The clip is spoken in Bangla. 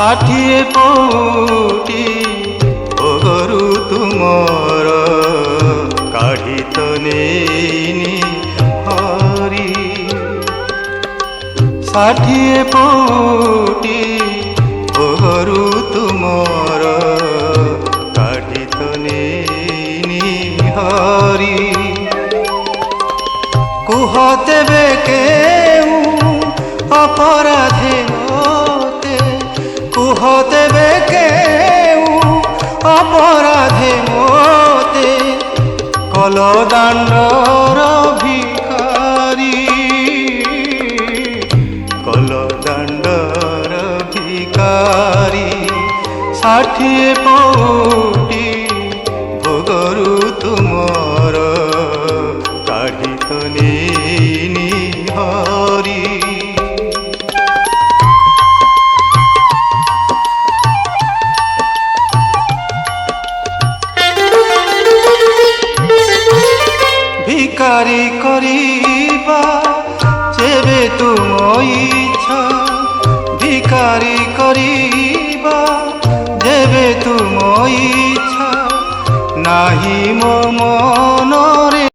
ষাঠিয়ে পৌটি ওগরু তুমর কাঢ়ি তো নেইনি হরি। ষাঠিয়ে পৌটি ওগরু তুমর কাঢ়ি তো নেইনি হরি। কুহ তেবে কেউ অপরাধে মতে, কুহ তেবে কেউ অপরাধে মতে, কলদাণ্ডর ভিখারি, কলদাণ্ডর ভিখারি। ষাঠিয়ে পৌটি ভোগরু তুমর কাঢ়ি তো নেইনি হরি। ভিকারি করিবা যেবে তুম ইচ্ছা, ভিকারি করিবা যেবে তুম ইচ্ছা, নাহি মম